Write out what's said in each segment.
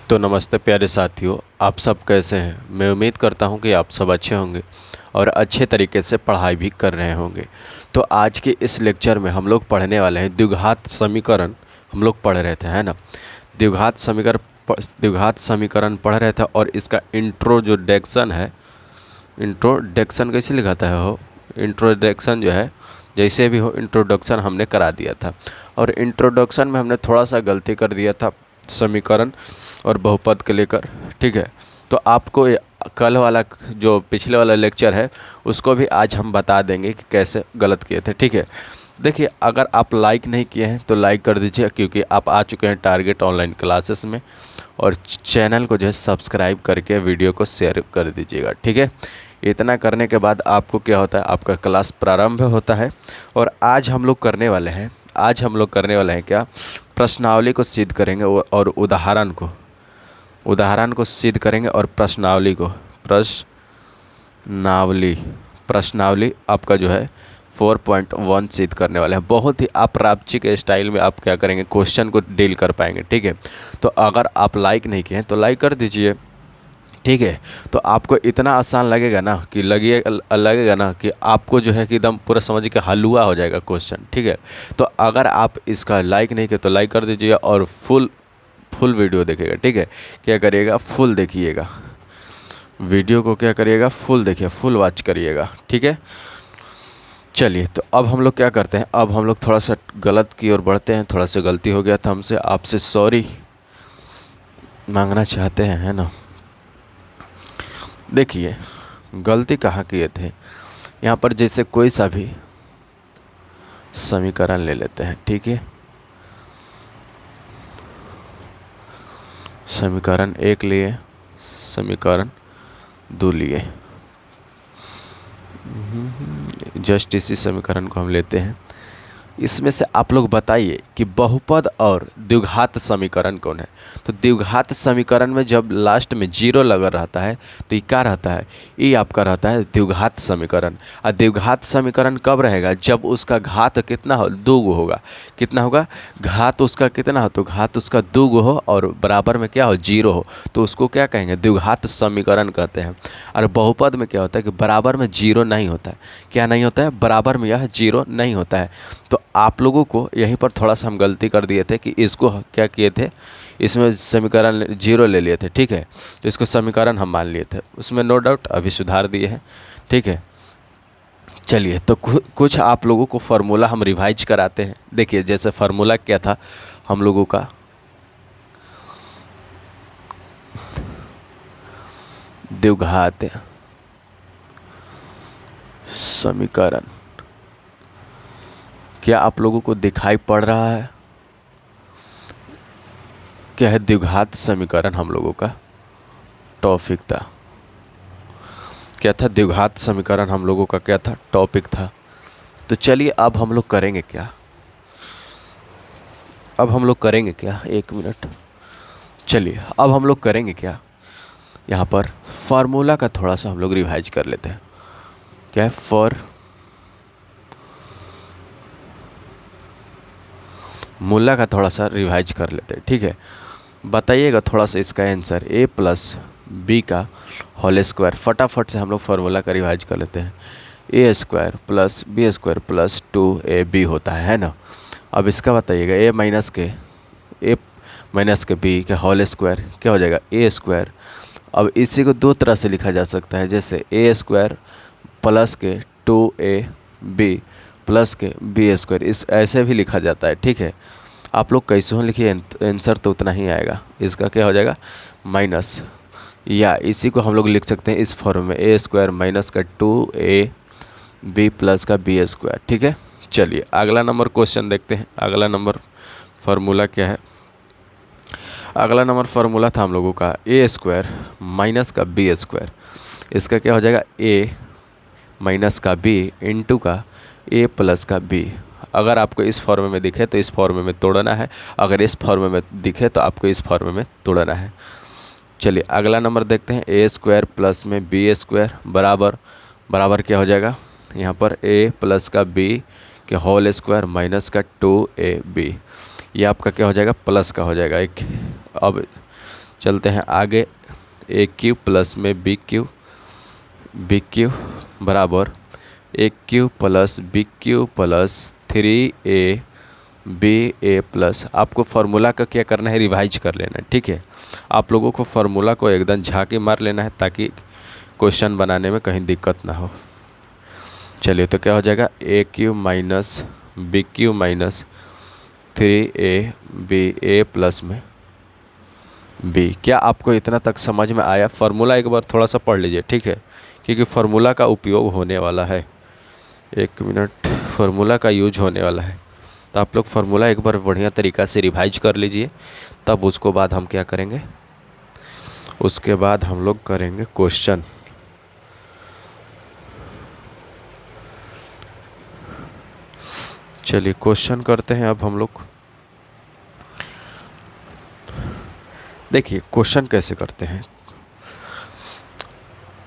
तो नमस्ते प्यारे साथियों, आप सब कैसे हैं। मैं उम्मीद करता हूं कि आप सब अच्छे होंगे और अच्छे तरीके से पढ़ाई भी कर रहे होंगे। तो आज के इस लेक्चर में हम लोग पढ़ने वाले हैं द्विघात समीकरण। हम लोग पढ़ रहे थे, है ना। द्विघात समीकरण पढ़ रहे थे और इसका इंट्रोडक्शन है। इंट्रोडक्शन कैसे लिखाता है हो, इंट्रोडक्शन जो है जैसे भी हो, इंट्रोडक्शन हमने करा दिया था। और इंट्रोडक्शन में हमने थोड़ा सा गलती कर दिया था समीकरण और बहुपद के लेकर, ठीक है। तो आपको कल वाला जो पिछले वाला लेक्चर है उसको भी आज हम बता देंगे कि कैसे गलत किए थे, ठीक है। देखिए, अगर आप लाइक नहीं किए हैं तो लाइक कर दीजिए, क्योंकि आप आ चुके हैं टारगेट ऑनलाइन क्लासेस में। और चैनल को जो है सब्सक्राइब करके वीडियो को शेयर कर दीजिएगा, ठीक है। इतना करने के बाद आपको क्या होता है, आपका क्लास प्रारंभ होता है। और आज हम लोग करने वाले हैं क्या, प्रश्नावली को सिद्ध करेंगे और उदाहरण को सिद्ध करेंगे और प्रश्नावली आपका जो है 4.1 सिद्ध करने वाले हैं। बहुत ही अप्रापंचिक स्टाइल में आप क्या करेंगे, क्वेश्चन को डील कर पाएंगे, ठीक है। तो अगर आप लाइक नहीं किए हैं तो लाइक कर दीजिए, ठीक है। तो आपको इतना आसान लगेगा ना कि आपको जो है कि एकदम पूरा समझ के हलवा हो जाएगा क्वेश्चन, ठीक है। तो अगर आप इसका लाइक नहीं किए तो लाइक कर दीजिए और फुल वीडियो देखिएगा, ठीक है। क्या करिएगा, फुल देखिएगा वीडियो को, क्या करिएगा, फुल देखिए, फुल वॉच करिएगा, ठीक है। चलिए, तो अब हम लोग क्या करते हैं, अब हम लोग थोड़ा सा गलत की ओर बढ़ते हैं। थोड़ा सा गलती हो गया था हमसे, आपसे सॉरी मांगना चाहते हैं, है ना। देखिए, गलती कहाँ किए थे। यहाँ पर जैसे कोई सा भी समीकरण ले लेते हैं, ठीक है। समीकरण 1 लिए, समीकरण 2 लिए, जस्ट इसी समीकरण को हम लेते हैं। इसमें से आप लोग बताइए कि बहुपद और द्विघात समीकरण कौन है। तो द्विघात समीकरण में जब लास्ट में जीरो लगा रहता है तो ये क्या रहता है, ये आपका रहता है द्विघात समीकरण। और द्विघात समीकरण कब रहेगा, जब उसका घात कितना हो, 2 होगा। कितना होगा, घात उसका कितना हो, तो घात उसका 2 हो और बराबर में क्या हो, 0 हो, तो उसको क्या कहेंगे, द्विघात समीकरण कहते हैं। और बहुपद में क्या होता है कि बराबर में 0 नहीं होता है। क्या नहीं होता है, बराबर में यह 0 नहीं होता है। तो आप लोगों को यहीं पर थोड़ा सा हम गलती कर दिए थे कि इसको क्या किए थे, इसमें समीकरण 0 ले लिए थे, ठीक है। तो इसको समीकरण हम मान लिए थे, उसमें नो डाउट अभी सुधार दिए हैं, ठीक है। चलिए, तो कुछ आप लोगों को फार्मूला हम रिवाइज कराते हैं। देखिए, जैसे फार्मूला क्या था हम लोगों का, द्विघात समीकरण, क्या आप लोगों को दिखाई पड़ रहा है, क्या है, द्विघात समीकरण हम लोगों का टॉपिक था। क्या था, द्विघात समीकरण हम लोगों का क्या था, टॉपिक था। तो चलिए, अब हम लोग करेंगे क्या, एक मिनट। चलिए, अब हम लोग करेंगे क्या, यहाँ पर फार्मूला का थोड़ा सा हम लोग रिवाइज कर लेते हैं। क्या है, फार्मूला का थोड़ा सा रिवाइज कर लेते हैं, ठीक है। बताइएगा थोड़ा सा इसका आंसर, a + b का होल स्क्वायर। फटाफट से हम लोग फार्मूला का रिवाइज कर लेते हैं। a² + b² + 2ab होता है ना। अब इसका बताइएगा, a - b का होल स्क्वायर क्या हो जाएगा, a²। अब इसी को दो तरह से लिखा जा सकता है, जैसे a² + 2ab + b², इस ऐसे भी लिखा जाता है, ठीक है। आप लोग कैसे हो लिखिए, आंसर तो उतना ही आएगा। इसका क्या हो जाएगा, माइनस, या इसी को हम लोग लिख सकते हैं इस फॉर्म में, a² - 2ab + b², ठीक है। चलिए, अगला नंबर क्वेश्चन देखते हैं। अगला नंबर फार्मूला क्या है, अगला नंबर फार्मूला था हम लोगों का a² - b²। इसका क्या हो जाएगा, a - b इंटू का a + b। अगर आपको इस फॉर्म में दिखे तो इस फॉर्म में तोड़ना है, अगर इस फॉर्म में दिखे तो आपको इस फॉर्म में तोड़ना है। चलिए, अगला नंबर देखते हैं, a² + में b² बराबर क्या हो जाएगा, यहाँ पर a + b के होल स्क्वायर - 2ab। ये आपका क्या हो जाएगा, प्लस का हो जाएगा एक। अब चलते हैं आगे। ए क्यूब प्लस में बी क्यूब बराबर A cube plus B cube plus 3a B A plus. आपको फार्मूला का क्या करना है, रिवाइज कर लेना है, ठीक है। आप लोगों को फार्मूला को एकदम झांकी मार लेना है ताकि क्वेश्चन बनाने में कहीं दिक्कत ना हो। चलिए तो क्या हो जाएगा, A cube minus B cube minus 3a B A plus में बी। क्या आपको इतना तक समझ में आया? फार्मूला एक बार थोड़ा सा पढ़ लीजिए, ठीक है, क्योंकि फार्मूला का उपयोग होने वाला है। 1 मिनट, फार्मूला का यूज होने वाला है, तो आप लोग फार्मूला एक बार बढ़िया तरीक़ा से रिवाइज कर लीजिए। तब उसको बाद हम क्या करेंगे, उसके बाद हम लोग करेंगे क्वेश्चन। चलिए क्वेश्चन करते हैं अब हम लोग। देखिए क्वेश्चन कैसे करते हैं,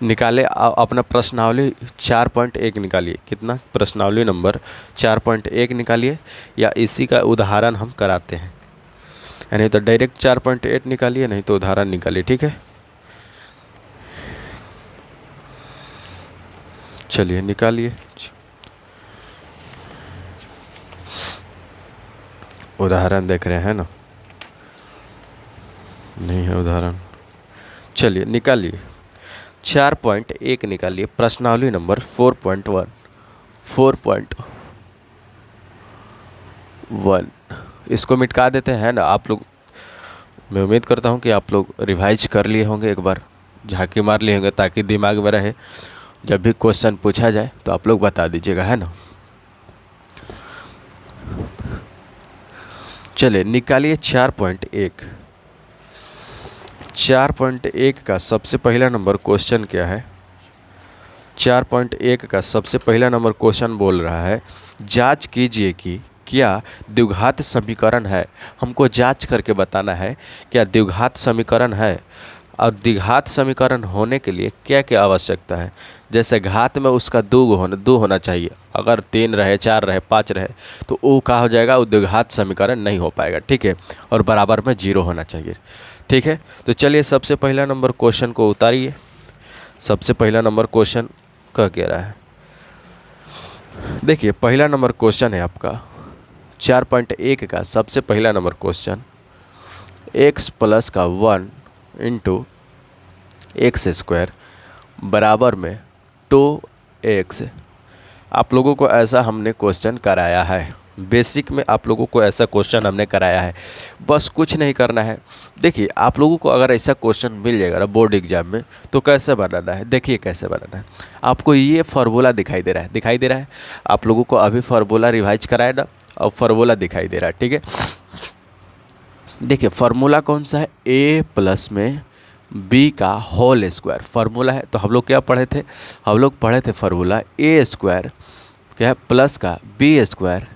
निकाले अपना प्रश्नावली 4.1 निकालिए। कितना, प्रश्नावली नंबर 4.1 निकालिए, या इसी का उदाहरण हम कराते हैं। यानी तो डायरेक्ट 4.8 निकालिए, नहीं तो उदाहरण निकालिए, ठीक है। चलिए निकालिए, उदाहरण देख रहे हैं ना, नहीं है उदाहरण। चलिए निकालिए, 4.1 निकालिए, प्रश्नावली नंबर 4.1 इसको मिटा देते हैं ना आप लोग। मैं उम्मीद करता हूँ कि आप लोग रिवाइज कर लिए होंगे, एक बार झांकी मार लिए होंगे, ताकि दिमाग में रहे, जब भी क्वेश्चन पूछा जाए तो आप लोग बता दीजिएगा, है ना। चलिए निकालिए 4.1। 4.1 का सबसे पहला नंबर क्वेश्चन क्या है, 4.1 का सबसे पहला नंबर क्वेश्चन बोल रहा है, जांच कीजिए कि क्या द्विघात समीकरण है। हमको जांच करके बताना है क्या द्विघात समीकरण है, और द्विघात समीकरण होने के लिए क्या क्या आवश्यकता है। जैसे घात में उसका दो होना चाहिए, अगर 3 रहे, 4 रहे, 5 रहे तो वो क्या हो जाएगा, वो द्विघात समीकरण नहीं हो पाएगा, ठीक है। और बराबर में 0 होना चाहिए, ठीक है। तो चलिए सबसे पहला नंबर क्वेश्चन को उतारिए। सबसे पहला नंबर क्वेश्चन क्या कह रहा है, देखिए पहला नंबर क्वेश्चन है आपका 4.1 का सबसे पहला नंबर क्वेश्चन, x प्लस का 1 इंटू एक्स स्क्वायर बराबर में 2x। आप लोगों को ऐसा हमने क्वेश्चन कराया है, बेसिक में आप लोगों को ऐसा क्वेश्चन हमने कराया है। बस कुछ नहीं करना है। देखिए आप लोगों को अगर ऐसा क्वेश्चन मिल जाएगा ना बोर्ड एग्जाम में, तो कैसे बनाना है, देखिए कैसे बनाना है। आपको ये फार्मूला दिखाई दे रहा है, आप लोगों को अभी फार्मूला रिवाइज कराया ना, अब फार्मूला दिखाई दे रहा है, ठीक है। देखिए फार्मूला कौन सा है, a प्लस में b का होल स्क्वायर फार्मूला है। तो हम लोग क्या पढ़े थे, हम लोग पढ़े थे फार्मूला a स्क्वायर क्या है प्लस का b स्क्वायर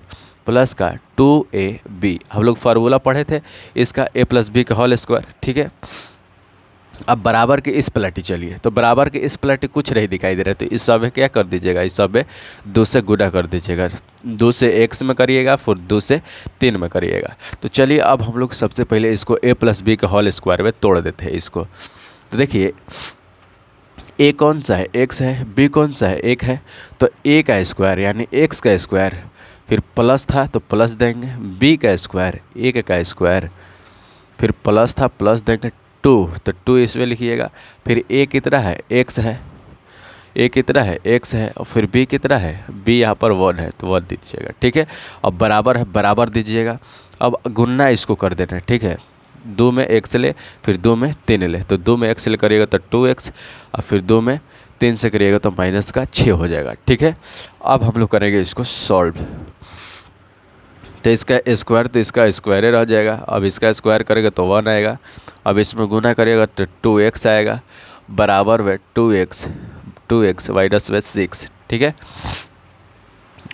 प्लस का 2ab। हम लोग फार्मूला पढ़े थे इसका a प्लस b का होल स्क्वायर, ठीक है। अब बराबर के इस पलटी चलिए, तो बराबर के इस पलटी कुछ नहीं दिखाई दे रहा है, तो इस सब क्या कर दीजिएगा, इस सब 2 से गुणा कर दीजिएगा। 2 से x में करिएगा, फिर 2 से 3 में करिएगा। तो चलिए अब हम लोग सबसे पहले इसको a प्लस बी का होल स्क्वायर में तोड़ देते हैं इसको। तो देखिए a कौन सा है, x है, b कौन सा है, 1 है, तो a का स्क्वायर यानी x का स्क्वायर, फिर प्लस था तो प्लस देंगे, b का स्क्वायर 1 का स्क्वायर, फिर प्लस था प्लस देंगे 2, तो 2 इसमें लिखिएगा। फिर a कितना है, x है, a कितना है, x है, और फिर b कितना है, b यहाँ पर 1 है, तो 1 दीजिएगा, ठीक है। अब बराबर है, बराबर दीजिएगा। अब गुन्ना इसको कर देना है, ठीक है। 2 में x ले, फिर 2 में 3 ले, तो 2 में x ले करिएगा तो 2x, और फिर 2 में 3 से करिएगा तो माइनस का 6 हो जाएगा, ठीक है। अब हम लोग करेंगे इसको सॉल्व। तो इसका स्क्वायर तो इसका स्क्वायर रह जाएगा, अब इसका स्क्वायर करेगा तो 1 आएगा, अब इसमें गुना करिएगा तो 2x आएगा, बराबर में 2x माइनस में 6, ठीक है।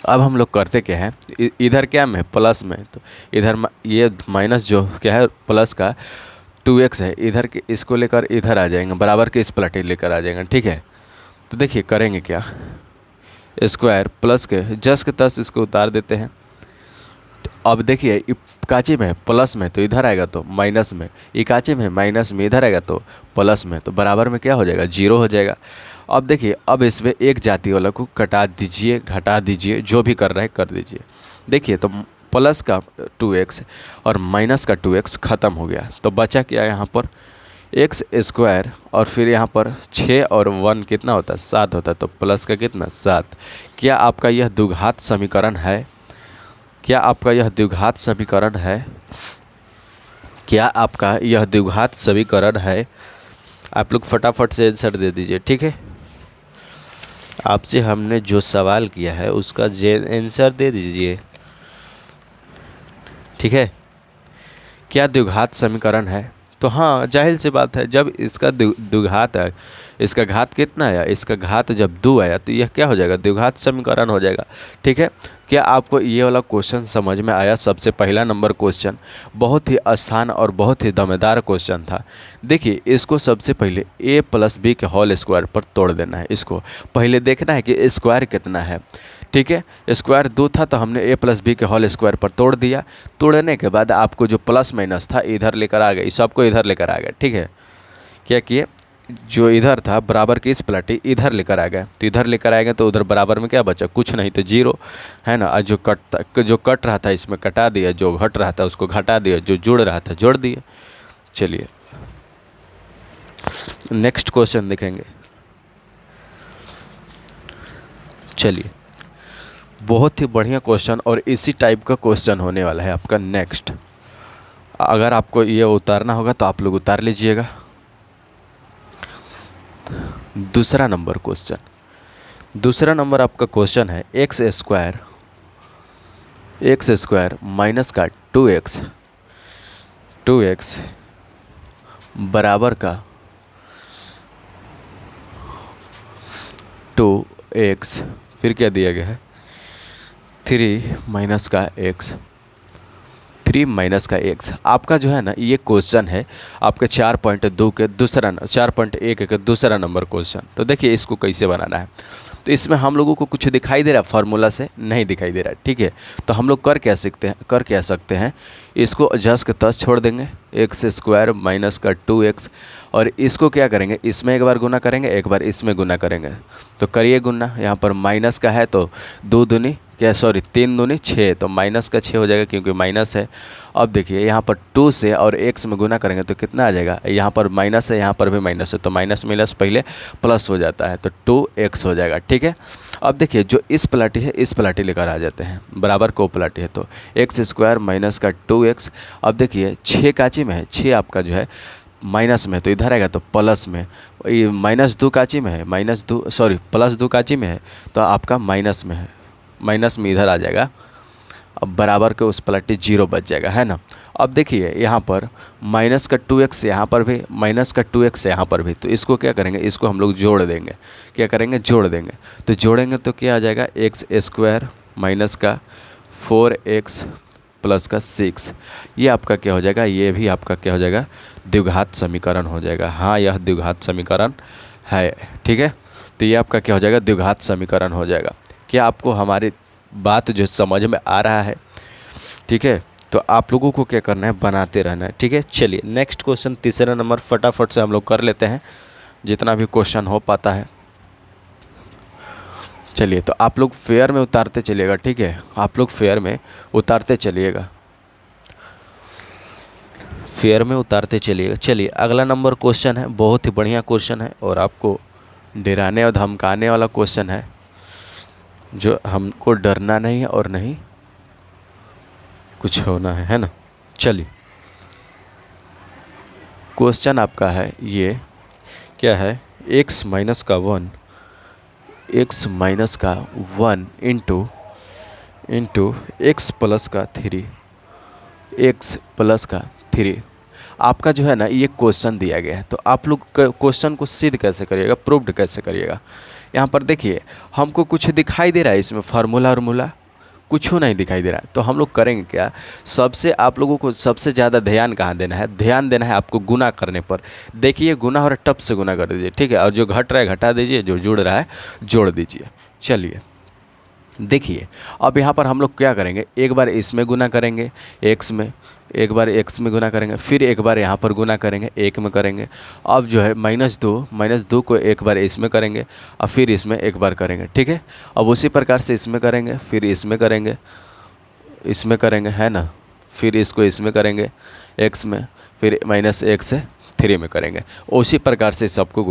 अब हम लोग करते क्या है, इधर क्या में प्लस में, तो इधर ये माइनस जो क्या है प्लस का 2x है, इधर के इसको लेकर इधर आ जाएंगे, बराबर के इस पलटे लेकर आ जाएंगे, ठीक है। तो देखिए करेंगे क्या, स्क्वायर प्लस के जस के तस इसको उतार देते हैं, अब देखिए इकाची में है प्लस में तो इधर आएगा तो माइनस में, इकाची में माइनस में इधर आएगा तो प्लस में, तो बराबर में क्या हो जाएगा, जीरो हो जाएगा। अब देखिए अब इसमें एक जाति वाला को कटा दीजिए, घटा दीजिए, जो भी कर रहे हैं कर दीजिए। देखिए तो प्लस का 2x और माइनस का 2x ख़त्म हो गया, तो बचा क्या यहाँ पर एक्स स्क्वायर, और फिर यहाँ पर 6 और 1 कितना होता है, 7 होता है, तो प्लस का कितना 7। क्या आपका यह द्विघात समीकरण है? क्या आपका यह द्विघात समीकरण है? क्या आपका यह द्विघात समीकरण है? आप लोग फटाफट से आंसर दे दीजिए, ठीक है। आपसे हमने जो सवाल किया है उसका आंसर दे दीजिए, ठीक है। क्या द्विघात समीकरण है? तो हाँ जाहिर सी बात है, जब इसका द्विघात है, इसका घात कितना आया, इसका घात जब 2 आया तो यह क्या हो जाएगा, द्विघात समीकरण हो जाएगा, ठीक है। क्या आपको ये वाला क्वेश्चन समझ में आया? सबसे पहला नंबर क्वेश्चन बहुत ही आसान और बहुत ही दमदार क्वेश्चन था। देखिए इसको सबसे पहले a + b के होल स्क्वायर पर तोड़ देना है। इसको पहले देखना है कि स्क्वायर कितना है, ठीक है। स्क्वायर 2 था तो हमने a + b के होल स्क्वायर पर तोड़ दिया। तोड़ने के बाद आपको जो प्लस माइनस था इधर लेकर आ गए, इस सबको इधर लेकर आ गए, ठीक है। क्या किए, जो इधर था बराबर की इस पलटी इधर लेकर आ गए, तो इधर लेकर आएंगे तो उधर बराबर में क्या बचा, कुछ नहीं, तो जीरो है ना। जो कट रहा था इसमें कटा दिया, जो घट रहा था उसको घटा दिया, जो जुड़ रहा था जोड़ दिए। चलिए नेक्स्ट क्वेश्चन देखेंगे। चलिए बहुत ही बढ़िया क्वेश्चन और इसी टाइप का क्वेश्चन होने वाला है आपका नेक्स्ट। अगर आपको ये उतारना होगा तो आप लोग उतार लीजिएगा। दूसरा नंबर क्वेश्चन, दूसरा नंबर आपका क्वेश्चन है एक्स स्क्वायर माइनस का 2x बराबर का 2x, फिर क्या दिया गया है 3 माइनस का x, 3 माइनस का x। आपका जो है ना ये क्वेश्चन है आपके 4.2 के दूसरा 4.1 के दूसरा नंबर क्वेश्चन। तो देखिए इसको कैसे बनाना है, तो इसमें हम लोगों को कुछ दिखाई दे रहा है, फार्मूला से नहीं दिखाई दे रहा है, ठीक है। तो हम लोग कर क्या सकते हैं, इसको जस के तस छोड़ देंगे, एक्स स्क्वायर माइनस का 2x, और इसको क्या करेंगे, इसमें एक बार गुना करेंगे, एक बार इसमें गुना करेंगे। तो करिए गुना, यहाँ पर माइनस का है तो 3 दूनी 6, तो माइनस का 6 हो जाएगा क्योंकि माइनस है। अब देखिए यहाँ पर 2 से और x में गुना करेंगे तो कितना आ जाएगा, यहाँ पर माइनस है यहाँ पर भी माइनस है, तो माइनस माइनस पहले प्लस हो जाता है, तो 2x हो जाएगा, ठीक है। अब देखिए जो इस पलाटी है इस पलाटी लेकर आ जाते हैं, बराबर को पलाटी है, तो एक्स स्क्वायर माइनस का 2x। अब देखिए 6 काची में है, 6 आपका जो है माइनस में, तो इधर आएगा तो प्लस में, -2 काची में है, +2 काची में है तो आपका माइनस में है, माइनस में इधर आ जाएगा। अब बराबर के उस पलटी 0 बच जाएगा, है ना। अब देखिए यहाँ पर माइनस का 2x यहाँ पर भी, माइनस का 2x यहाँ पर भी, तो इसको क्या करेंगे, इसको हम लोग जोड़ देंगे। क्या करेंगे, जोड़ देंगे। तो जोड़ेंगे तो क्या आ जाएगा, एक्स स्क्वायर माइनस का 4x प्लस का 6, ये आपका क्या हो जाएगा, ये भी आपका क्या हो जाएगा, द्विघात समीकरण हो जाएगा। हाँ यह द्विघात समीकरण है, ठीक है। तो ये आपका क्या हो जाएगा, द्विघात समीकरण हो जाएगा। क्या आपको हमारी बात जो समझ में आ रहा है, ठीक है। तो आप लोगों को क्या करना है, बनाते रहना है, ठीक है। चलिए नेक्स्ट क्वेश्चन, तीसरा नंबर फटाफट से हम लोग कर लेते हैं, जितना भी क्वेश्चन हो पाता है। चलिए तो आप लोग फेयर में उतारते चलिएगा, ठीक है, आप लोग फेयर में उतारते चलिएगा, फेयर में उतारते चलिएगा। चलिए अगला नंबर क्वेश्चन है, बहुत ही बढ़िया क्वेश्चन है और आपको डराने और धमकाने वाला क्वेश्चन है, जो हमको डरना नहीं है और नहीं कुछ होना है ना। चलिए क्वेश्चन आपका है ये क्या है, x माइनस का 1 इंटू एक्स प्लस का 3। आपका जो है ना ये क्वेश्चन दिया गया है, तो आप लोग क्वेश्चन को सिद्ध कैसे करिएगा, प्रूव्ड कैसे करिएगा। यहाँ पर देखिए हमको कुछ दिखाई दे रहा है, इसमें फार्मूला कुछ नहीं दिखाई दे रहा है, तो हम लोग करेंगे क्या, सबसे आप लोगों को सबसे ज़्यादा ध्यान कहाँ देना है, ध्यान देना है आपको गुना करने पर। देखिए गुना हो रहा है, टप से गुना कर दीजिए, ठीक है, और जो घट रहा है घटा दीजिए, जो जुड़ रहा है जोड़ दीजिए। चलिए देखिए अब यहाँ पर हम लोग क्या करेंगे, एक बार इसमें गुना करेंगे x में, एक बार x में गुना करेंगे, फिर एक बार यहाँ पर गुना करेंगे 1 में करेंगे। अब जो है -2 को एक बार इसमें करेंगे और फिर इसमें एक बार करेंगे, ठीक है। अब उसी प्रकार से इसमें करेंगे, फिर इसमें करेंगे, इसमें करेंगे, है ना, फिर इसको इसमें करेंगे x में, फिर -1 से 3 में करेंगे। उसी प्रकार से सबको गुना